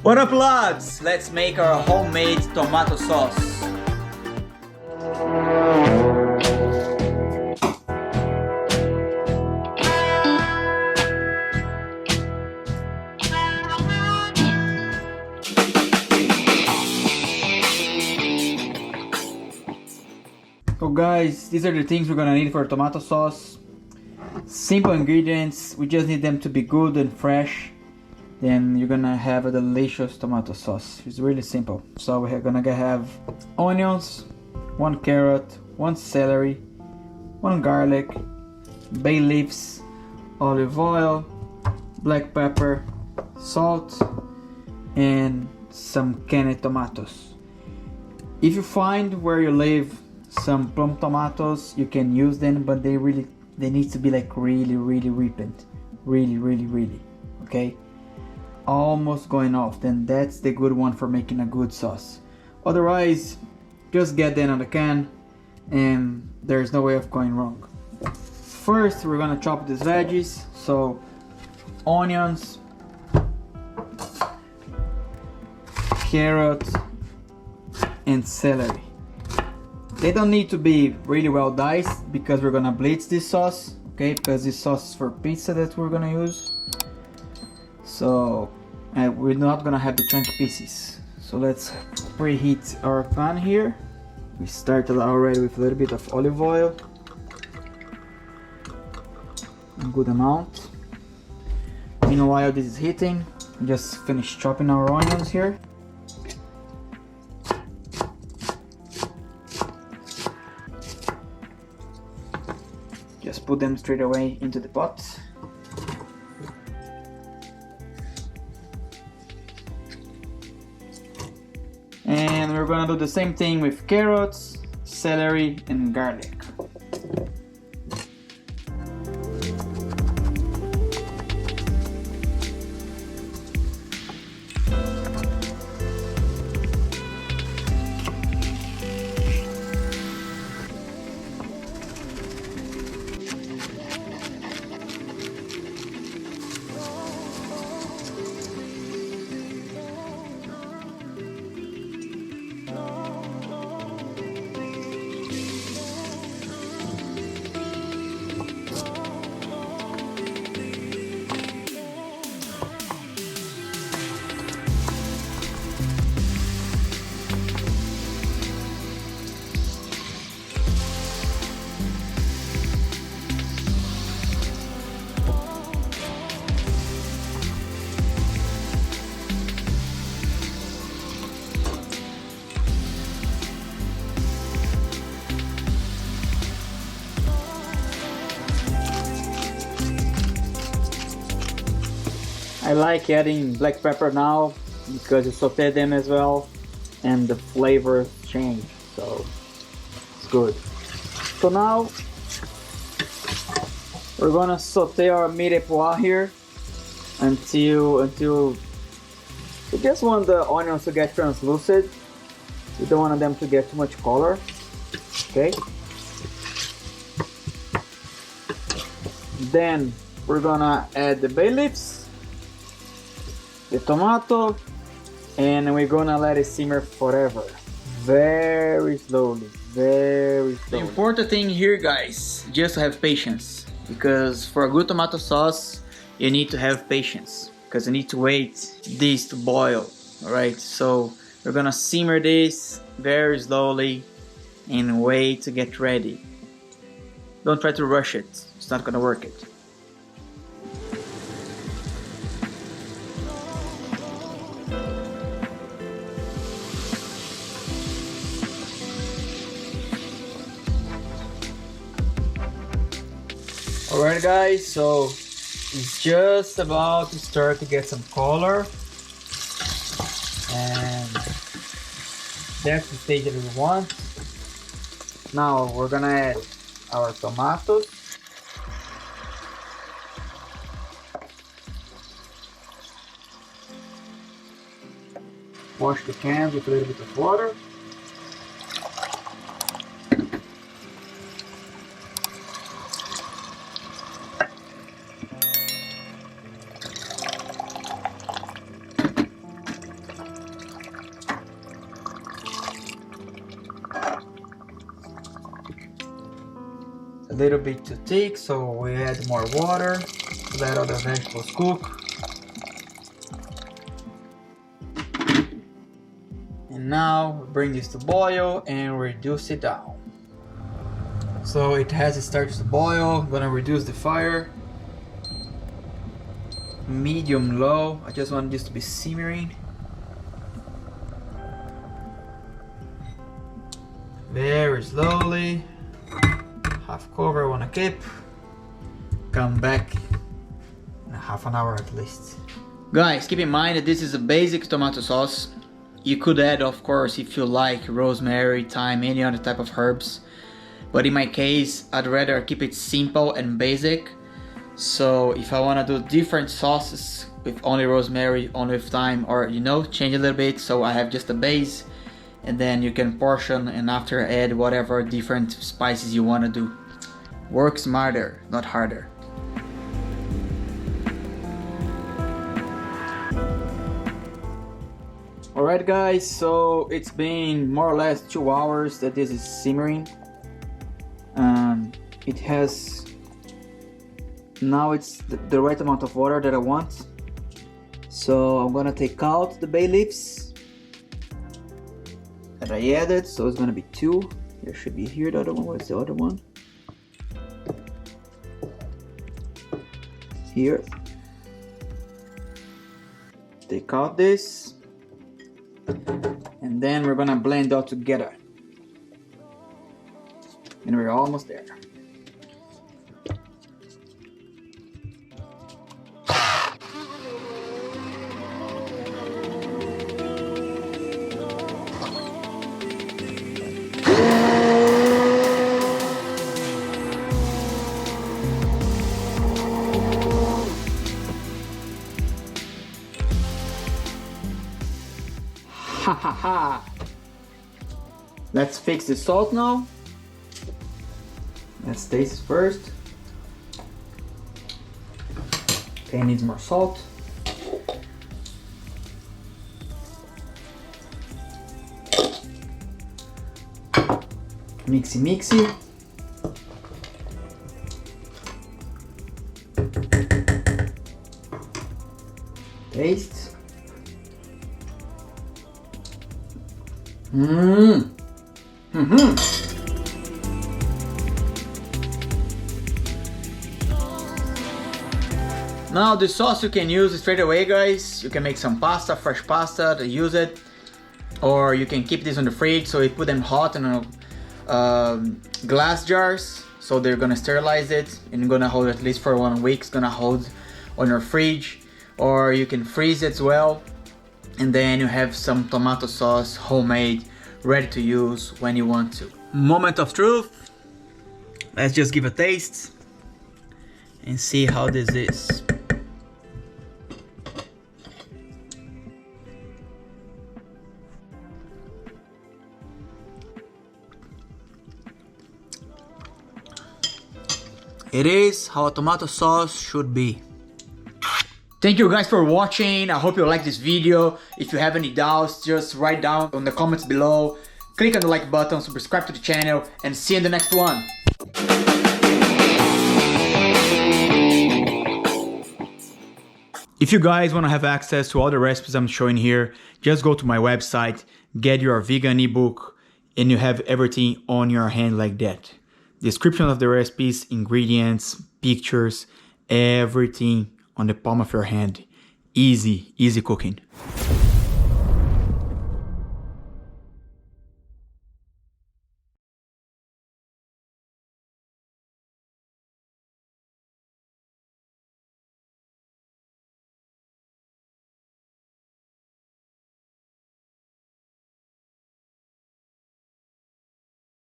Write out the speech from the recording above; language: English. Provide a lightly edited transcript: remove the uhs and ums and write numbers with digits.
What up, lads? Let's make our homemade tomato sauce. So guys, these are the things we're gonna need for tomato sauce. Simple ingredients, we just need them to be good and fresh. Then you're gonna have a delicious tomato sauce. It's really simple. So we're gonna have onions, 1 carrot, 1 celery, 1 garlic, bay leaves, olive oil, black pepper, salt, and some canned tomatoes. If you find where you live some plum tomatoes, you can use them, but they need to be like really ripened, really, okay, almost going off. Then that's the good one for making a good sauce. Otherwise, just get them on the can and there's no way of going wrong. First, we're gonna chop these veggies. So onions, carrot, and celery. They don't need to be really well diced because we're gonna blitz this sauce, okay? Because this sauce is for pizza that we're gonna use. So we're not gonna have the chunky pieces. So let's preheat our pan here. We started already with a little bit of olive oil, a good amount. Meanwhile, this is heating. We just finished chopping our onions here. Just put them straight away into the pot. And we're gonna do the same thing with carrots, celery, and garlic. I like adding black pepper now because you saute them as well and the flavor change, so it's good. So now we're gonna saute our mire pois here until we just want the onions to get translucent. We don't want them to get too much color, okay? Then we're gonna add the bay leaves, the tomato, and we're gonna let it simmer forever, very slowly. The important thing here, guys, just to have patience, because for a good tomato sauce you need to have patience because you need to wait this to boil. All right, so we're gonna simmer this very slowly and wait to get ready. Don't try to rush it, it's not gonna work it. Alright guys, so it's just about to start to get some color, and that's the stage that we want. Now we're gonna add our tomatoes. Wash the cans with a little bit of water. little bit too thick, so we add more water to let all the vegetables cook. And now bring this to boil and reduce it down. So it has started to boil. I'm gonna reduce the fire. Medium low. I just want this to be simmering. Very slowly. Half cover I wanna keep. Come back in half an hour at least. Guys, keep in mind that this is a basic tomato sauce. You could add, of course, if you like, rosemary, thyme, any other type of herbs. But in my case, I'd rather keep it simple and basic. So if I want to do different sauces with only rosemary, only with thyme, or change a little bit, so I have just a base, and then you can portion and after add whatever different spices you want to do. Work smarter, not harder. Alright guys, so it's been more or less 2 hours that this is simmering. It has, now it's the right amount of water that I want. So I'm gonna take out the bay leaves that I added, so it's gonna be 2. There should be here the other one. Where's the other one? Here. Take out this. And then we're gonna blend all together. And we're almost there. Ha ha ha! Let's fix the salt now. Let's taste first. Okay, needs more salt. Mixy mixy. Taste. Now the sauce you can use straight away, guys. You can make some pasta, fresh pasta, to use it, or you can keep this on the fridge. So you put them hot in glass jars, so they're gonna sterilize it and gonna hold at least for 1 week. It's gonna hold on your fridge, or you can freeze it as well. And then you have some tomato sauce, homemade, ready to use when you want to. Moment of truth. Let's just give a taste and see how this is. It is how a tomato sauce should be. Thank you guys for watching. I hope you like this video. If you have any doubts, just write down in the comments below. Click on the like button, subscribe to the channel, and see you in the next one. If you guys want to have access to all the recipes I'm showing here, just go to my website, get your vegan ebook, and you have everything on your hand like that. Description of the recipes, ingredients, pictures, everything on the palm of your hand. Easy, easy cooking.